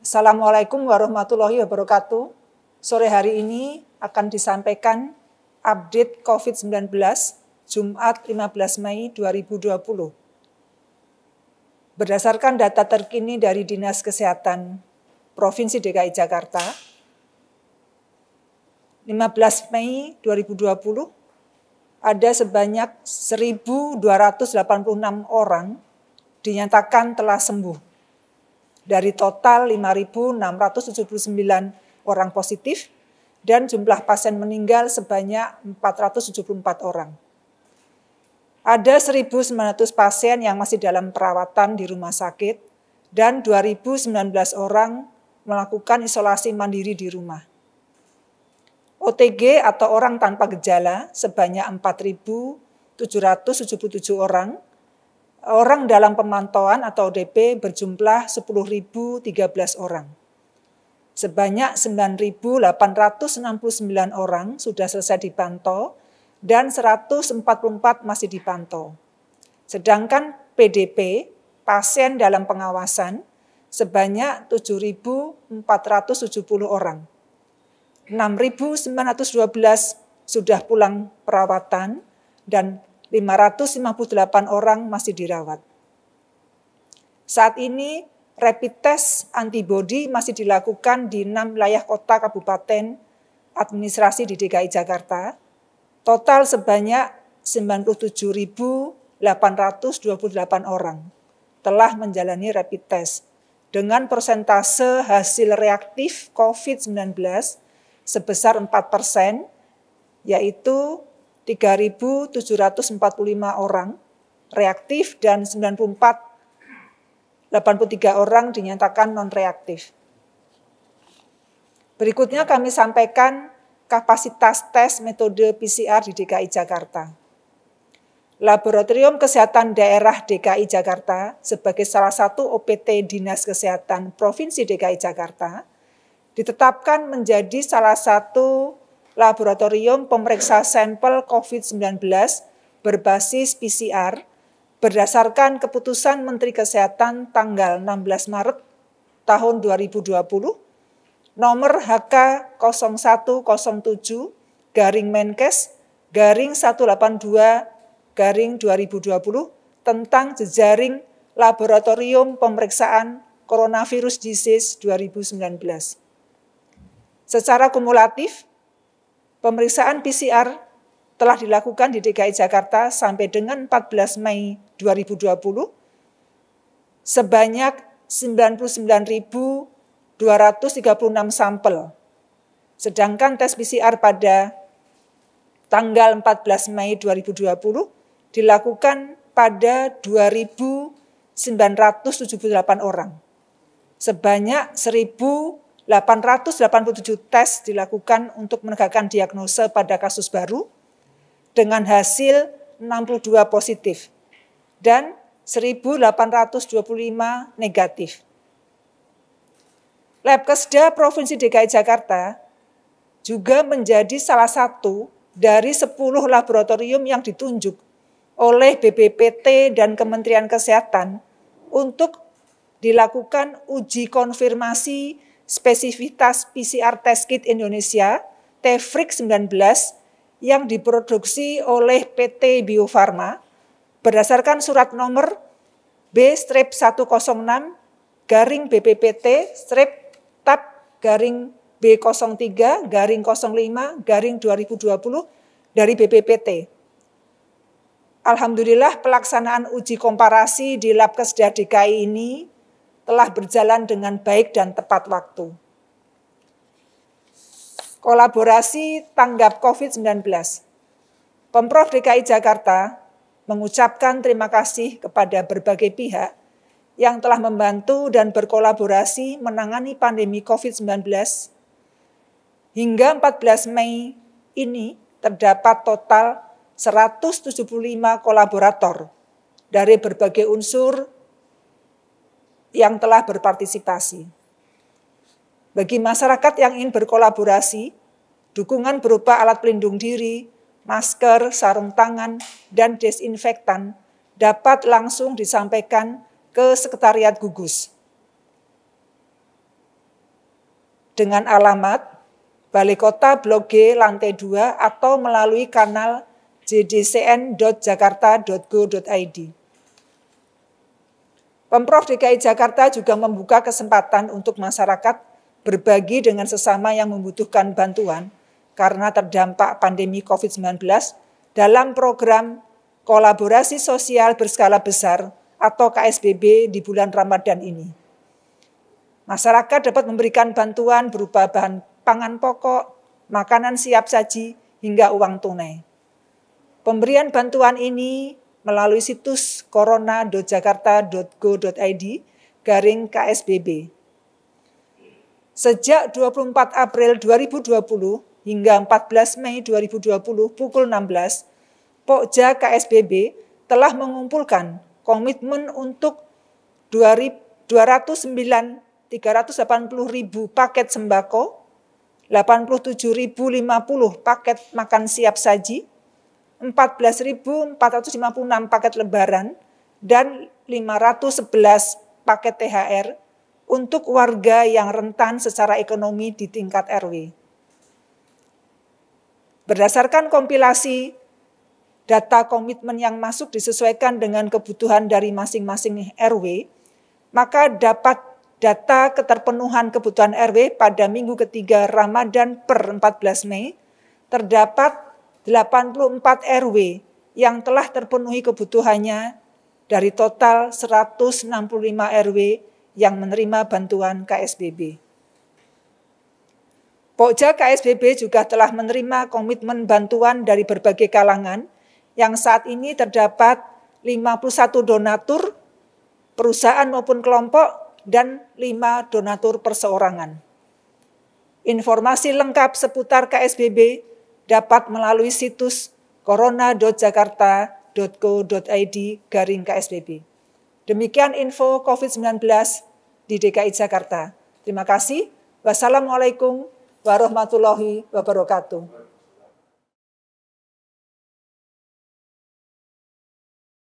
Assalamualaikum warahmatullahi wabarakatuh. Sore hari ini akan disampaikan update COVID-19 Jumat 15 Mei 2020. Berdasarkan data terkini dari Dinas Kesehatan Provinsi DKI Jakarta, 15 Mei 2020 ada sebanyak 1.286 orang dinyatakan telah sembuh. Dari total 5.679 orang positif dan jumlah pasien meninggal sebanyak 474 orang. Ada 1.900 pasien yang masih dalam perawatan di rumah sakit dan 2.019 orang melakukan isolasi mandiri di rumah. OTG atau orang tanpa gejala sebanyak 4.777 orang. Orang dalam pemantauan atau ODP berjumlah 10.013 orang. Sebanyak 9.869 orang sudah selesai dipantau dan 144 masih dipantau. Sedangkan PDP, pasien dalam pengawasan, sebanyak 7.470 orang. 6.912 sudah pulang perawatan dan 558 orang masih dirawat. Saat ini, rapid test antibody masih dilakukan di 6 wilayah kota kabupaten administrasi di DKI Jakarta. Total sebanyak 97.828 orang telah menjalani rapid test dengan persentase hasil reaktif COVID-19 sebesar 4%, yaitu 3.745 orang reaktif dan 83 orang dinyatakan non-reaktif. Berikutnya kami sampaikan kapasitas tes metode PCR di DKI Jakarta. Laboratorium Kesehatan Daerah DKI Jakarta sebagai salah satu OPT Dinas Kesehatan Provinsi DKI Jakarta ditetapkan menjadi salah satu laboratorium pemeriksa sampel COVID-19 berbasis PCR berdasarkan keputusan Menteri Kesehatan tanggal 16 Maret tahun 2020 nomor HK 0117/Menkes/182/2020 tentang jejaring laboratorium pemeriksaan coronavirus disease 2019. Secara kumulatif, pemeriksaan PCR telah dilakukan di DKI Jakarta sampai dengan 14 Mei 2020 sebanyak 99.236 sampel. Sedangkan tes PCR pada tanggal 14 Mei 2020 dilakukan pada 2.978 orang. Sebanyak 1.887 tes dilakukan untuk menegakkan diagnosa pada kasus baru dengan hasil 62 positif dan 1.825 negatif. Labkesda Provinsi DKI Jakarta juga menjadi salah satu dari 10 laboratorium yang ditunjuk oleh BPPT dan Kementerian Kesehatan untuk dilakukan uji konfirmasi spesifitas PCR Test Kit Indonesia Tefrik 19 yang diproduksi oleh PT Bio Farma berdasarkan surat nomor B-106-BTAP/B03-05-2020 dari BPPT. Alhamdulillah pelaksanaan uji komparasi di Labkesda DKI ini telah berjalan dengan baik dan tepat waktu. Kolaborasi tanggap COVID-19. Pemprov DKI Jakarta mengucapkan terima kasih kepada berbagai pihak yang telah membantu dan berkolaborasi menangani pandemi COVID-19. Hingga 14 Mei ini terdapat total 175 kolaborator dari berbagai unsur yang telah berpartisipasi. Bagi masyarakat yang ingin berkolaborasi, dukungan berupa alat pelindung diri, masker, sarung tangan, dan desinfektan dapat langsung disampaikan ke Sekretariat Gugus. dengan alamat Balai Kota Blok G lantai 2 atau melalui kanal jdcn.jakarta.go.id. Pemprov DKI Jakarta juga membuka kesempatan untuk masyarakat berbagi dengan sesama yang membutuhkan bantuan karena terdampak pandemi COVID-19 dalam program Kolaborasi Sosial Berskala Besar atau KSBB di bulan Ramadan ini. Masyarakat dapat memberikan bantuan berupa bahan pangan pokok, makanan siap saji, hingga uang tunai. Pemberian bantuan ini melalui situs corona.jakarta.go.id/KSBB. Sejak 24 April 2020 hingga 14 Mei 2020 pukul 16, Pokja KSBB telah mengumpulkan komitmen untuk 209.380.000 paket sembako, 87.050 paket makan siap saji, 14.456 paket lebaran, dan 511 paket THR untuk warga yang rentan secara ekonomi di tingkat RW. Berdasarkan kompilasi data komitmen yang masuk disesuaikan dengan kebutuhan dari masing-masing RW, maka dapat data keterpenuhan kebutuhan RW pada minggu ketiga Ramadan per 14 Mei, terdapat 84 RW yang telah terpenuhi kebutuhannya dari total 165 RW yang menerima bantuan KSBB. Pokja KSBB juga telah menerima komitmen bantuan dari berbagai kalangan yang saat ini terdapat 51 donatur, perusahaan maupun kelompok, dan 5 donatur perseorangan. Informasi lengkap seputar KSBB dapat melalui situs corona.jakarta.go.id/KSBB. Demikian info COVID-19 di DKI Jakarta. Terima kasih. Wassalamualaikum warahmatullahi wabarakatuh.